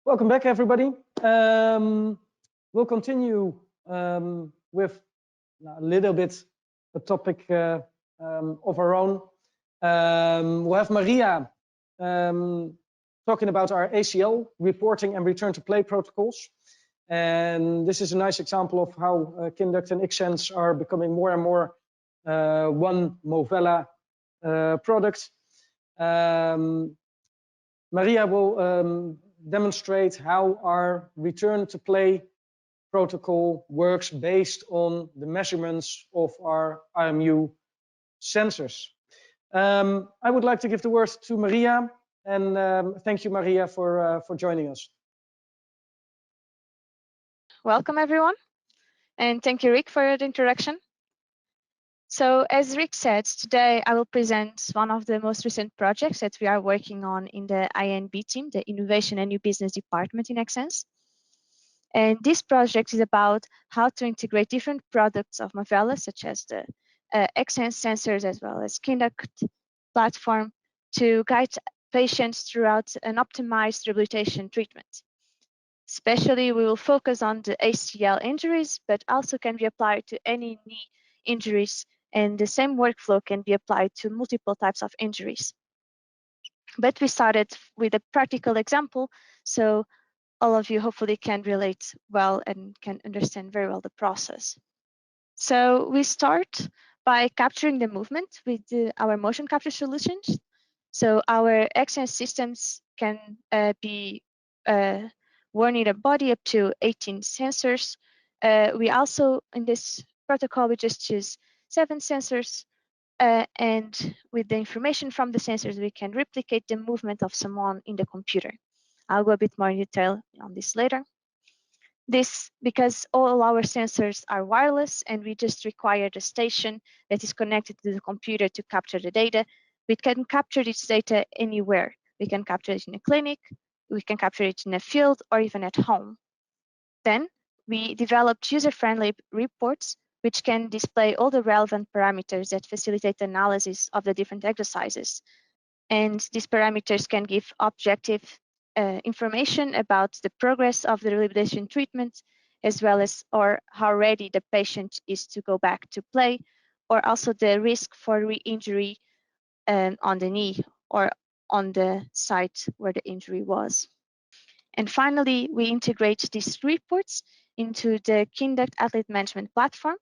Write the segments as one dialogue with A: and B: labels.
A: Welcome back, everybody. We'll continue with a little bit a topic of our own. We'll have Maria talking about our ACL reporting and return to play protocols. And this is a nice example of how Kinduct and Xsens are becoming more and more one Movella product. Maria will demonstrate how our return to play protocol works based on the measurements of our IMU sensors. I would like to give the word to Maria, and thank you, Maria, for joining us.
B: Welcome, everyone, and thank you, Rick, for the introduction. So, as Rick said, today I will present one of the most recent projects that we are working on in the INB team, the Innovation and New Business Department in Xsens. And this project is about how to integrate different products of Movella, such as the Xsens sensors as well as Kinduct platform, to guide patients throughout an optimized rehabilitation treatment. Especially, we will focus on the ACL injuries, but also can be applied to any knee injuries, and the same workflow can be applied to multiple types of injuries. But we started with a practical example, so all of you hopefully can relate well and can understand very well the process. So we start by capturing the movement with our motion capture solutions. So our Xsens systems can be worn in a body up to 18 sensors. We also, in this protocol, we just use 7 sensors, and with the information from the sensors, we can replicate the movement of someone in the computer. I'll go a bit more in detail on this later. This because all our sensors are wireless, and we just require the station that is connected to the computer to capture the data. We can capture this data anywhere. We can capture it in a clinic, we can capture it in a field, or even at home. Then we developed user-friendly reports which can display all the relevant parameters that facilitate analysis of the different exercises. And these parameters can give objective information about the progress of the rehabilitation treatment, as well as how ready the patient is to go back to play, or also the risk for re-injury on the knee or on the site where the injury was. And finally, we integrate these reports into the Kinduct Athlete Management Platform.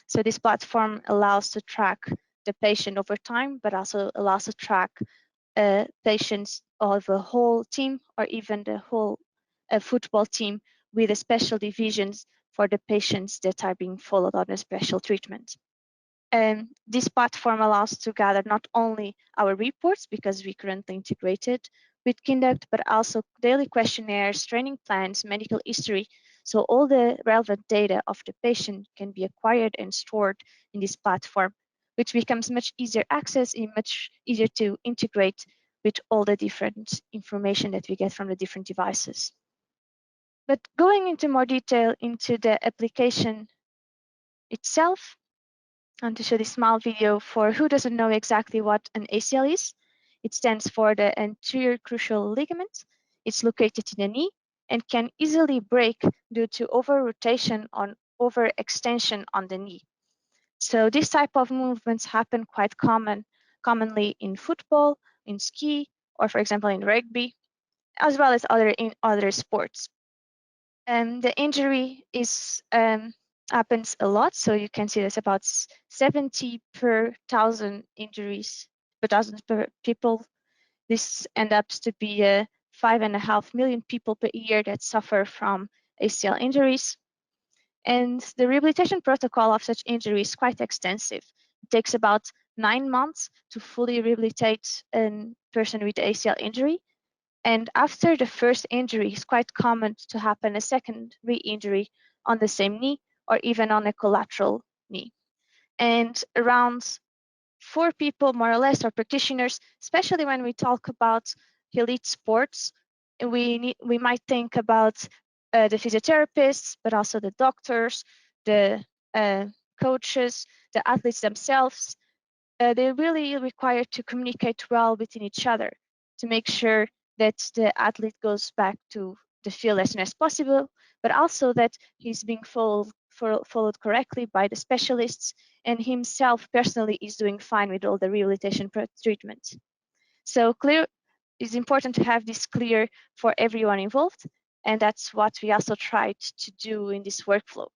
B: So this platform allows to track the patient over time, but also allows to track patients of a whole team or even the whole football team with a special divisions for the patients that are being followed on a special treatment. And this platform allows to gather not only our reports, because we currently integrated with Kinduct, but also daily questionnaires, training plans, medical history. So all the relevant data of the patient can be acquired and stored in this platform, which becomes much easier access and much easier to integrate with all the different information that we get from the different devices. But going into more detail into the application itself, I want to show this small video for who doesn't know exactly what an ACL is. It stands for the anterior cruciate ligament. It's located in the knee and can easily break due to over-rotation or overextension on the knee. So this type of movements happen quite commonly in football, in ski, or for example in rugby, as well as in other sports. And the injury happens a lot, so you can see there's about 70 per 1,000 injuries per 1,000 per people. This ends up to be 5.5 million people per year that suffer from ACL injuries. And the rehabilitation protocol of such injury is quite extensive. It takes about 9 months to fully rehabilitate a person with ACL injury. And after the first injury, it's quite common to happen a second re-injury on the same knee or even on a collateral knee. And around 4 people, more or less, are practitioners, especially when we talk about elite sports. We might think about the physiotherapists, but also the doctors, the coaches, the athletes themselves. They're really required to communicate well within each other to make sure that the athlete goes back to the field as soon as possible, but also that he's being followed correctly by the specialists, and himself personally is doing fine with all the rehabilitation treatment. So it's important to have this clear for everyone involved, and that's what we also tried to do in this workflow.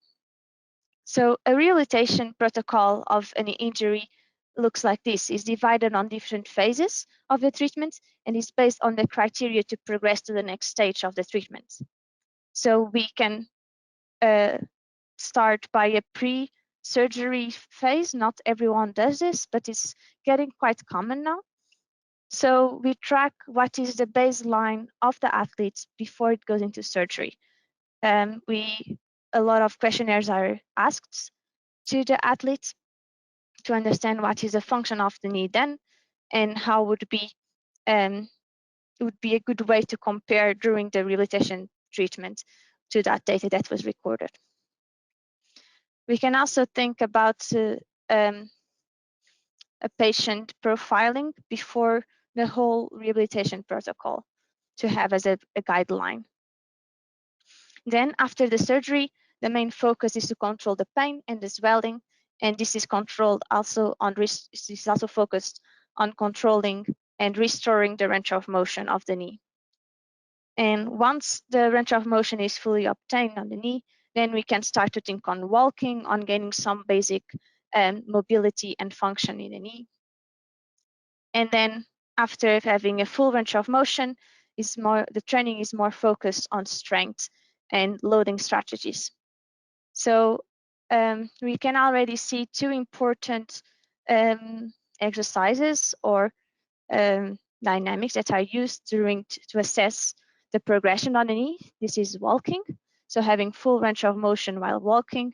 B: So a rehabilitation protocol of any injury looks like this. It's divided on different phases of the treatment and is based on the criteria to progress to the next stage of the treatment. So we can start by a pre-surgery phase. Not everyone does this, but it's getting quite common now. So we track what is the baseline of the athletes before it goes into surgery. A lot of questionnaires are asked to the athletes to understand what is the function of the knee then, and how would be it would be a good way to compare during the rehabilitation treatment to that data that was recorded. We can also think about a patient profiling before the whole rehabilitation protocol to have as a guideline. Then after the surgery, the main focus is to control the pain and the swelling, and this is controlled also on this is also focused on controlling and restoring the range of motion of the knee. And once the range of motion is fully obtained on the knee, then we can start to think on walking, on gaining some basic mobility and function in the knee. And then after having a full range of motion, the training is more focused on strength and loading strategies. So we can already see two important exercises or dynamics that are used to assess the progression on the knee. This is walking, so having full range of motion while walking,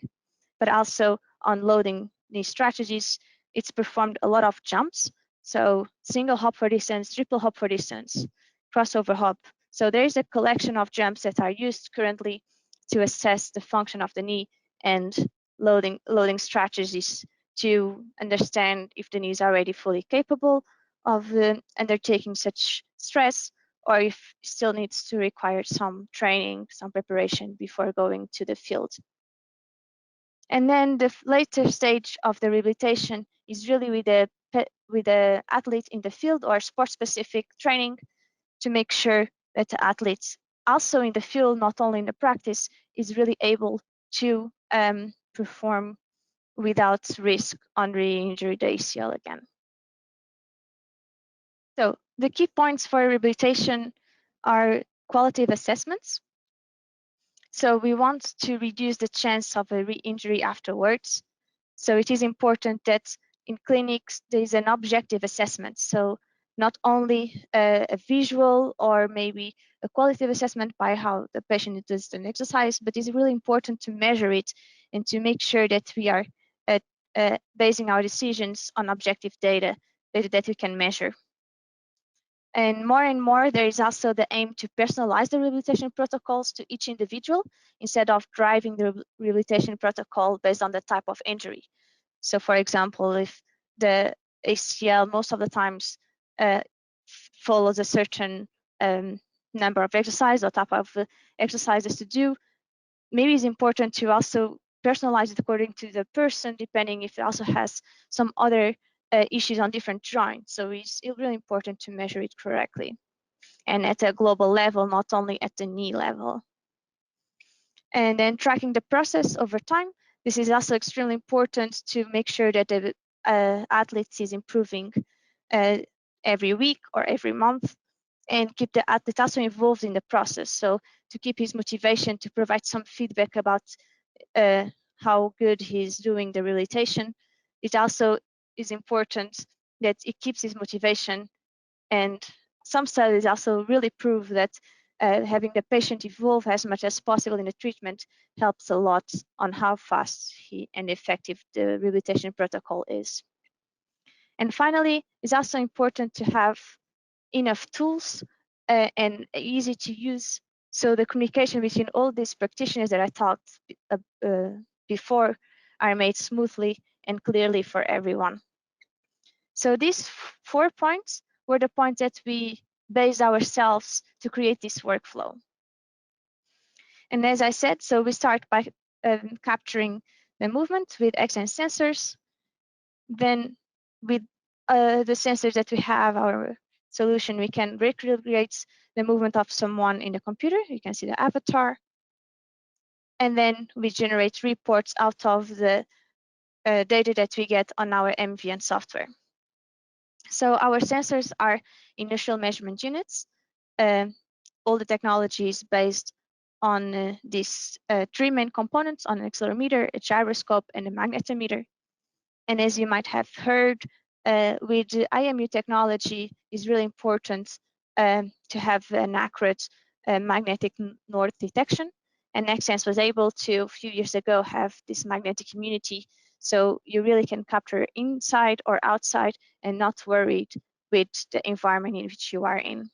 B: but also on loading knee strategies, it's performed a lot of jumps. So single hop for distance, triple hop for distance, crossover hop. So there is a collection of jumps that are used currently to assess the function of the knee and loading strategies to understand if the knee is already fully capable of undertaking such stress, or if it still needs to require some training, some preparation before going to the field. And then the later stage of the rehabilitation is really with the athlete in the field or sport-specific training to make sure that the athletes also in the field, not only in the practice, is really able to perform without risk on re-injury the ACL again. So the key points for rehabilitation are qualitative assessments. So we want to reduce the chance of a re-injury afterwards. So it is important that in clinics, there is an objective assessment. So not only a visual or maybe a qualitative assessment by how the patient does an exercise, but it's really important to measure it and to make sure that we are basing our decisions on objective data that we can measure. And more, there is also the aim to personalize the rehabilitation protocols to each individual instead of driving the rehabilitation protocol based on the type of injury. So for example, if the ACL most of the times follows a certain number of exercises or type of exercises to do, maybe it's important to also personalize it according to the person, depending if it also has some other issues on different joints. So it's really important to measure it correctly and at a global level, not only at the knee level. And then tracking the process over time. This is also extremely important to make sure that the athlete is improving every week or every month, and keep the athlete also involved in the process. So to keep his motivation, to provide some feedback about how good he's doing the rehabilitation. It also is important that it keeps his motivation, and some studies also really prove that having the patient involved as much as possible in the treatment helps a lot on how fast and effective the rehabilitation protocol is. And finally, it's also important to have enough tools and easy to use, so the communication between all these practitioners that I talked before are made smoothly and clearly for everyone. So these 4 points were the points that we based ourselves to create this workflow. And as I said, so we start by capturing the movement with Xsens sensors. Then with the sensors that we have, our solution, we can recreate the movement of someone in the computer. You can see the avatar. And then we generate reports out of the data that we get on our MVN software. So our sensors are inertial measurement units. All the technology is based on these three main components: on an accelerometer, a gyroscope, and a magnetometer. And as you might have heard, with the IMU technology, is really important to have an accurate magnetic north detection. And Xsens was able to, a few years ago, have this magnetic immunity. So you really can capture inside or outside and not worried with the environment in which you are in.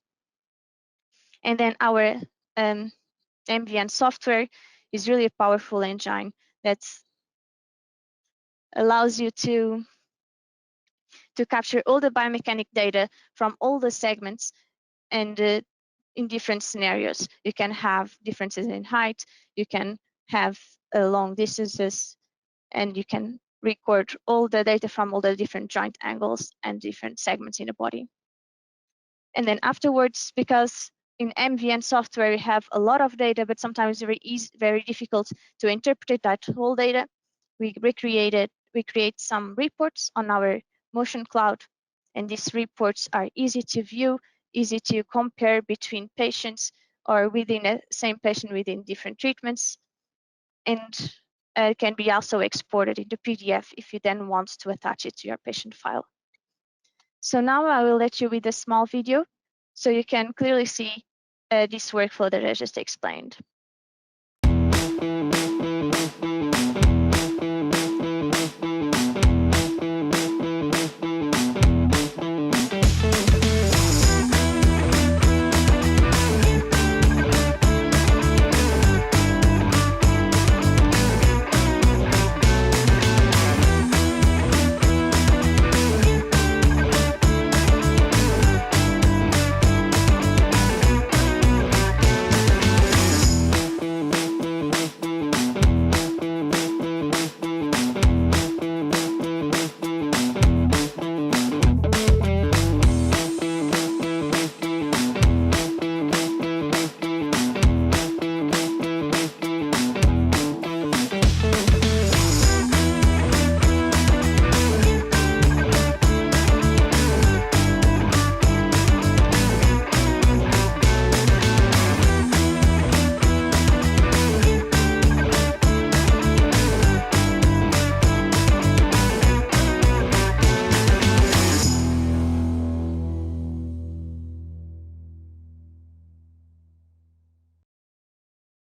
B: And then our MVN software is really a powerful engine that allows you to capture all the biomechanic data from all the segments and in different scenarios. You can have differences in height, you can have long distances, and you can record all the data from all the different joint angles and different segments in the body. And then afterwards, because in MVN software we have a lot of data, but sometimes very difficult to interpret that whole data, we create some reports on our motion cloud, and these reports are easy to view, easy to compare between patients or within a same patient within different treatments, and can be also exported into PDF if you then want to attach it to your patient file. So now I will let you with a small video so you can clearly see this workflow that I just explained.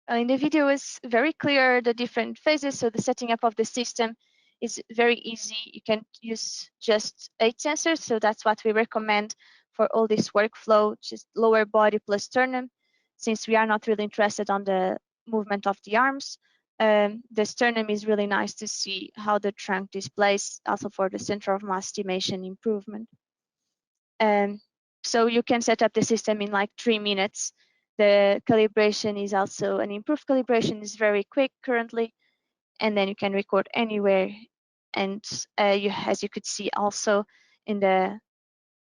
B: In the video is very clear the different phases, so the setting up of the system is very easy. You can use just 8 sensors, so that's what we recommend for all this workflow, just lower body plus sternum, since we are not really interested on the movement of the arms. The sternum is really nice to see how the trunk displays, also for the center of mass estimation improvement. So you can set up the system in like 3 minutes. The calibration is also an improved calibration, is very quick currently, and then you can record anywhere. And as you could see also in the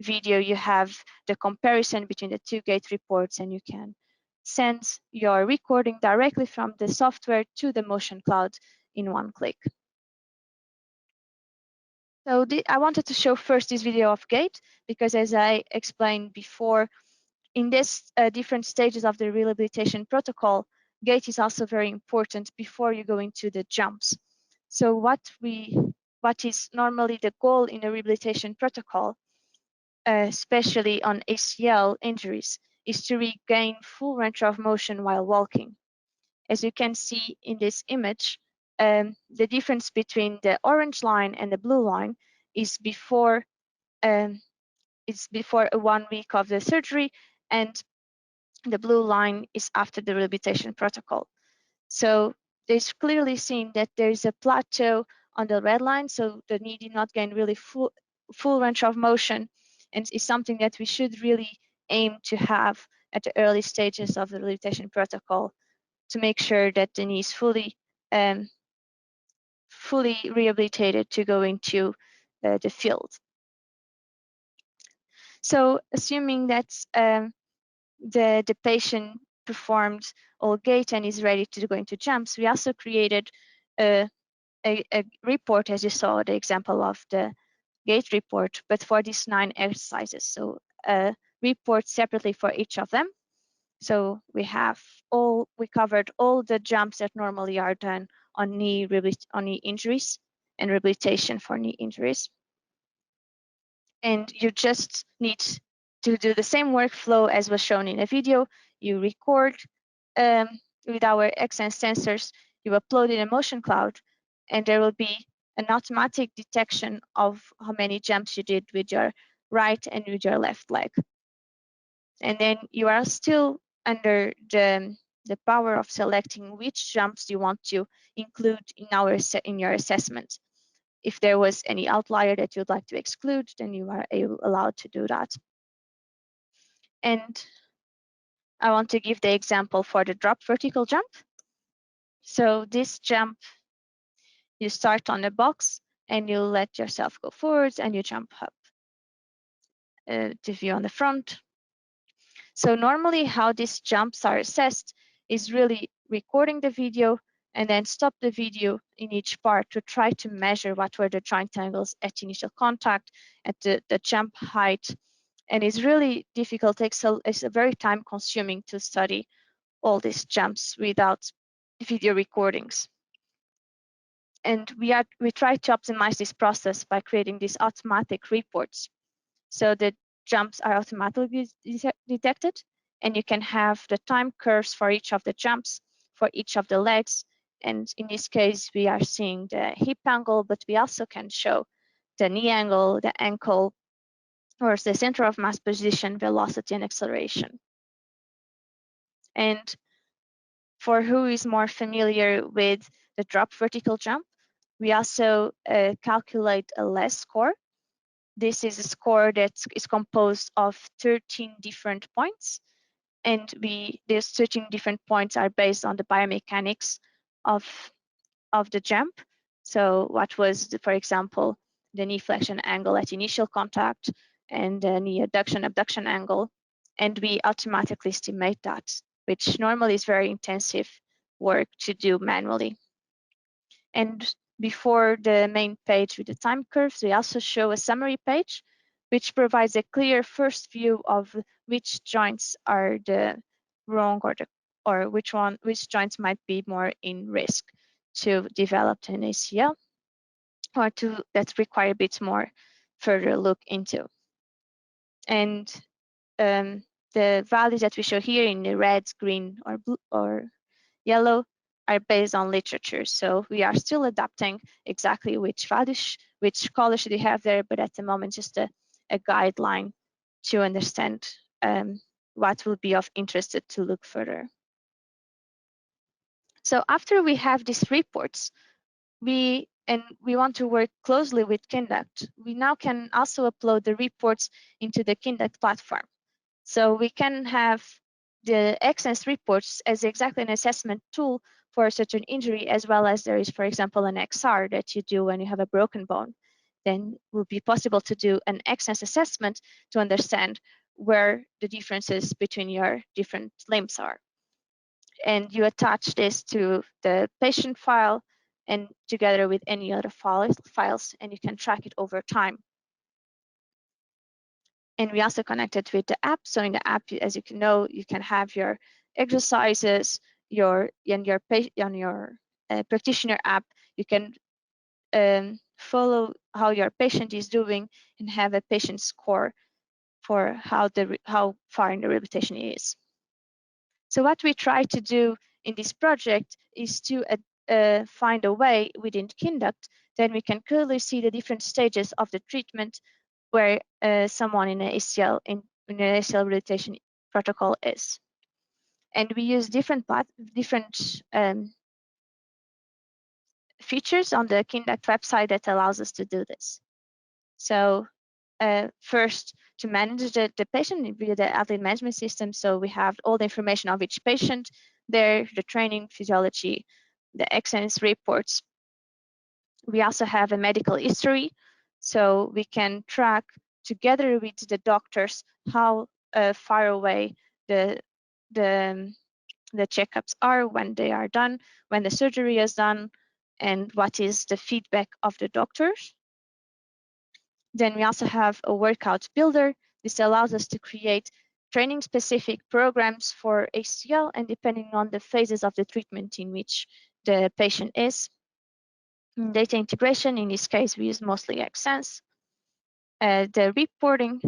B: video, you have the comparison between the 2 gate reports, and you can send your recording directly from the software to the motion cloud in 1 click. So I wanted to show first this video of gate, because as I explained before, in this different stages of the rehabilitation protocol, gait is also very important before you go into the jumps. So what is normally the goal in a rehabilitation protocol, especially on ACL injuries, is to regain full range of motion while walking. As you can see in this image, the difference between the orange line and the blue line is before 1 week of the surgery, and the blue line is after the rehabilitation protocol. So there's clearly seen that there's a plateau on the red line, so the knee did not gain really full range of motion, and it's something that we should really aim to have at the early stages of the rehabilitation protocol to make sure that the knee is fully rehabilitated to go into the field. So assuming that the patient performed all gait and is ready to go into jumps, we also created a report, as you saw the example of the gait report, but for these 9 exercises. So a report separately for each of them. So we covered all the jumps that normally are done on knee injuries and rehabilitation for knee injuries. And you just need to do the same workflow as was shown in the video. You record with our Xsens sensors, you upload in a motion cloud, and there will be an automatic detection of how many jumps you did with your right and with your left leg. And then you are still under the power of selecting which jumps you want to include in your assessment. If there was any outlier that you'd like to exclude, then you are allowed to do that. And I want to give the example for the drop vertical jump. So this jump, you start on a box and you let yourself go forwards and you jump up to view on the front. So normally how these jumps are assessed is really recording the video and then stop the video in each part to try to measure what were the joint angles at initial contact, at the jump height. And it's really difficult, it's a very time consuming to study all these jumps without video recordings. And we try to optimize this process by creating these automatic reports. So the jumps are automatically detected, and you can have the time curves for each of the jumps, for each of the legs. And in this case, we are seeing the hip angle, but we also can show the knee angle, the ankle, or the center of mass position, velocity, and acceleration. And for who is more familiar with the drop vertical jump, we also calculate a LES score. This is a score that is composed of 13 different points. And these 13 different points are based on the biomechanics of the jump. So what was, for example, the knee flexion angle at initial contact and the knee abduction angle. And we automatically estimate that, which normally is very intensive work to do manually. And before the main page with the time curves, we also show a summary page, which provides a clear first view of which joints are the wrong or which joints might be more in risk to develop an ACL or that require a bit more further look into. And the values that we show here in the red, green, or blue or yellow are based on literature. So we are still adapting exactly which values, which color should we have there, but at the moment, just a guideline to understand what will be of interest to look further. So after we have these reports, we want to work closely with Kinduct. We now can also upload the reports into the Kinduct platform. So we can have the Xsens reports as exactly an assessment tool for a certain injury, as well as there is, for example, an XR that you do when you have a broken bone. Then it will be possible to do an Xsens assessment to understand where the differences between your different limbs are. And you attach this to the patient file and together with any other files, and you can track it over time. And we also connected with the app. So in the app, as you can know, you can have your exercises, on your practitioner app, you can follow how your patient is doing and have a patient score for how far in the rehabilitation he is. So what we try to do in this project is to find a way within Kinduct that we can clearly see the different stages of the treatment where someone in an ACL rehabilitation protocol is. And we use different features on the Kinduct website that allows us to do this. So first, to manage the patient via the athlete management system. So we have all the information of each patient, there, the training physiology, the Xsens reports. We also have a medical history, so we can track together with the doctors how far away the checkups are, when they are done, when the surgery is done, and what is the feedback of the doctors. Then we also have a workout builder. This allows us to create training specific programs for ACL, and depending on the phases of the treatment in which the patient is. Data integration, in this case, we use mostly Xsens. The reporting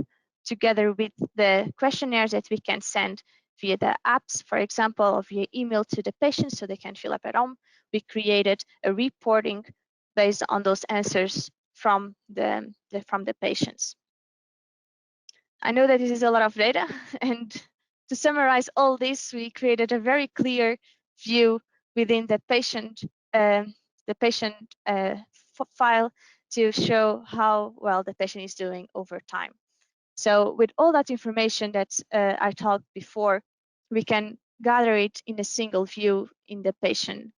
B: together with the questionnaires that we can send via the apps, for example, or via email to the patient so they can fill up at home. We created a reporting based on those answers from the patients. I know that this is a lot of data, and to summarize all this, we created a very clear view within the patient file to show how well the patient is doing over time. So with all that information that I talked before, we can gather it in a single view in the patient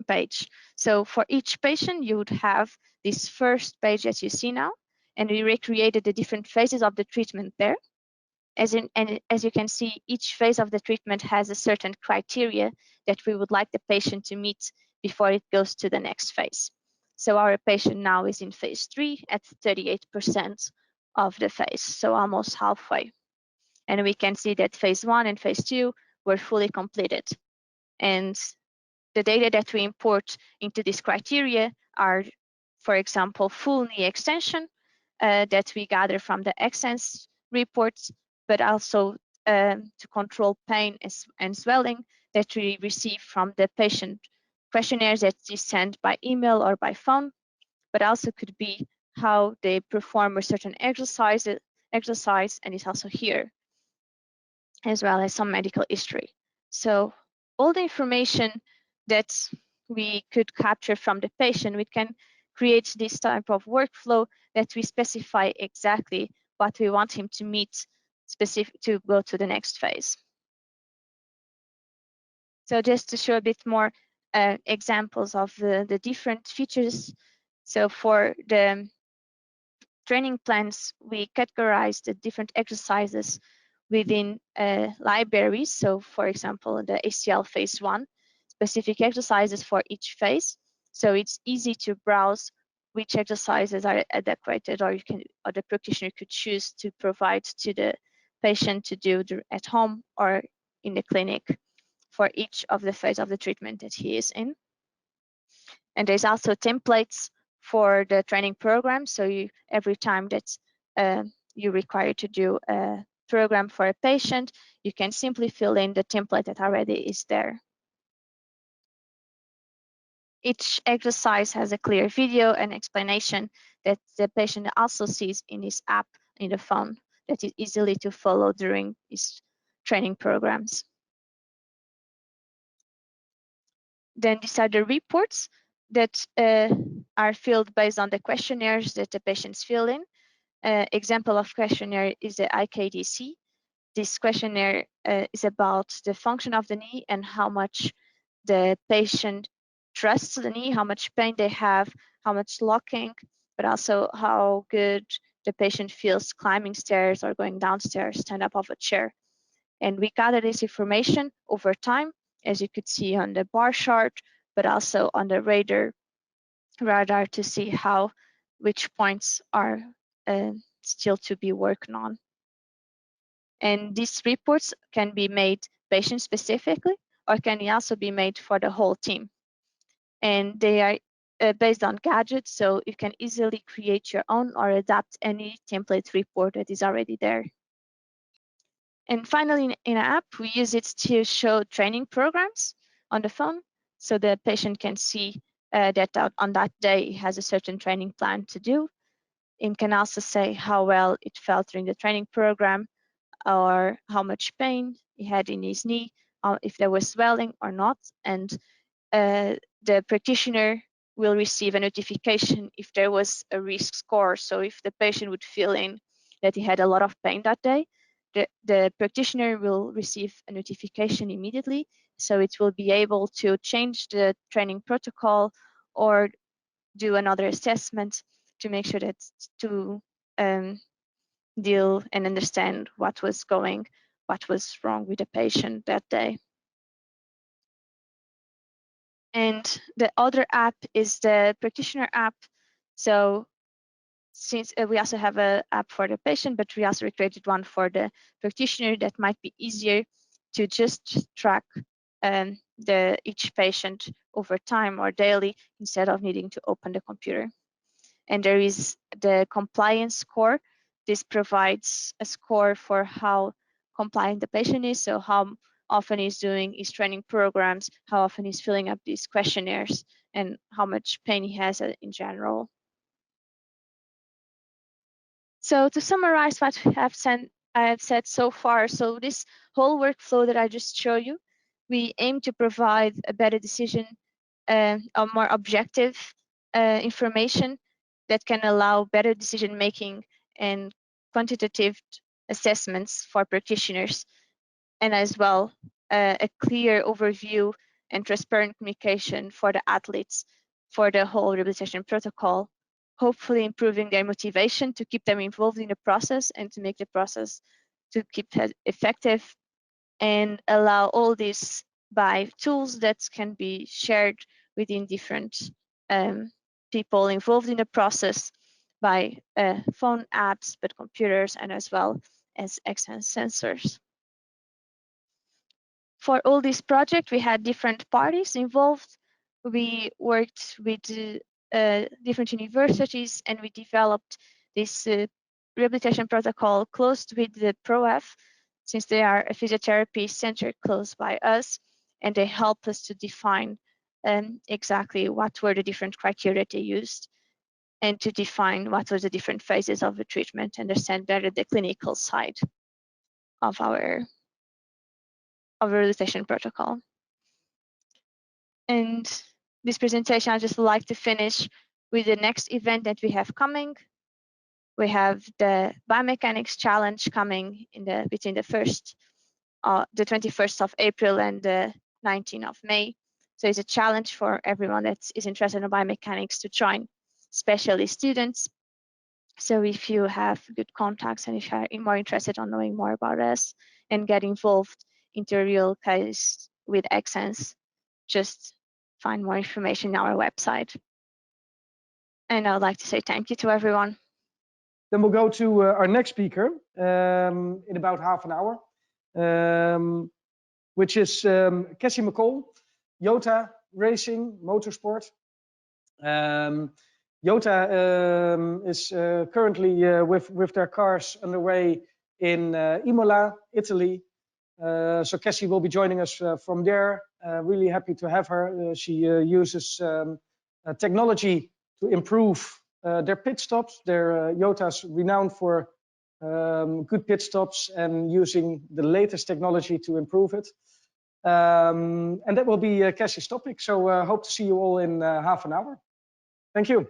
B: page. So for each patient, you would have this first page that you see now, and we recreated the different phases of the treatment there. And as you can see, each phase of the treatment has a certain criteria that we would like the patient to meet before it goes to the next phase. So our patient now is in phase 3 at 38% of the phase, so almost halfway. And we can see that phase 1 and phase 2 were fully completed. And the data that we import into this criteria are, for example, full knee extension that we gather from the Xsens reports, but also to control pain and swelling that we receive from the patient questionnaires that is sent by email or by phone, but also could be how they perform a certain exercise, and it's also here, as well as some medical history. So all the information that we could capture from the patient, we can create this type of workflow that we specify exactly what we want him to meet specific to go to the next phase. So just to show a bit more examples of the different features. So for the training plans, we categorize the different exercises within libraries. So for example, the ACL phase 1, specific exercises for each phase. So it's easy to browse which exercises are adequate, or the practitioner could choose to provide to the patient to do at home or in the clinic for each of the phase of the treatment that he is in. And there's also templates for the training program. So every time that you require to do a program for a patient, you can simply fill in the template that already is there. Each exercise has a clear video and explanation that the patient also sees in his app in the phone that is easily to follow during his training programs. Then these are the reports that are filled based on the questionnaires that the patients fill in. Example of questionnaire is the IKDC. This questionnaire is about the function of the knee and how much the patient trusts the knee, how much pain they have, how much locking, but also how good the patient feels climbing stairs or going downstairs, stand up off a chair. And we gather this information over time, as you could see on the bar chart, but also on the radar to see which points are still to be worked on. And these reports can be made patient specifically, or can also be made for the whole team. And they are based on gadgets, so you can easily create your own or adapt any template report that is already there. And finally, in an app, we use it to show training programs on the phone, so the patient can see that on that day he has a certain training plan to do. It can also say how well it felt during the training program, or how much pain he had in his knee, if there was swelling or not. And the practitioner will receive a notification if there was a risk score. So if the patient would feel in that he had a lot of pain that day, the practitioner will receive a notification immediately, so it will be able to change the training protocol or do another assessment to make sure that to deal and understand what was wrong with the patient that day. And the other app is the practitioner app. So since we also have an app for the patient, but we also created one for the practitioner that might be easier to just track each patient over time or daily instead of needing to open the computer. And there is the compliance score. This provides a score for how compliant the patient is, so how often he's doing his training programs, how often he's filling up these questionnaires, and how much pain he has in general. So to summarize what I have said so far, so this whole workflow that I just showed you, we aim to provide a better decision, a more objective information that can allow better decision making and quantitative assessments for practitioners, and as well a clear overview and transparent communication for the athletes for the whole rehabilitation protocol, hopefully improving their motivation to keep them involved in the process and to make the process to keep it effective, and allow all this by tools that can be shared within different people involved in the process by phone apps, but computers, and as well as Xsens sensors. For all this project, we had different parties involved. We worked with different universities, and we developed this rehabilitation protocol close with the ProF, since they are a physiotherapy center close by us, and they help us to define exactly what were the different criteria they used, and to define what were the different phases of the treatment, understand better the clinical side of our rehabilitation protocol. And this presentation, I just like to finish with the next event that we have coming. We have the Biomechanics Challenge coming in between the 21st of April and the 19th of May. So it's a challenge for everyone that is interested in biomechanics to join, especially students. So if you have good contacts and if you're more interested in knowing more about us and get involved into a real case with Xsens, just find more information on our website. And I would like to say thank you to everyone.
A: Then we'll go to our next speaker in about half an hour, which is Cassie McCall, Yota Racing Motorsport. Yota is currently with their cars underway in Imola, Italy. So Cassie will be joining us from there. Really happy to have her. She uses technology to improve their pit stops. Their Yota's renowned for good pit stops and using the latest technology to improve it. And that will be Cassie's topic. So hope to see you all in half an hour. Thank you.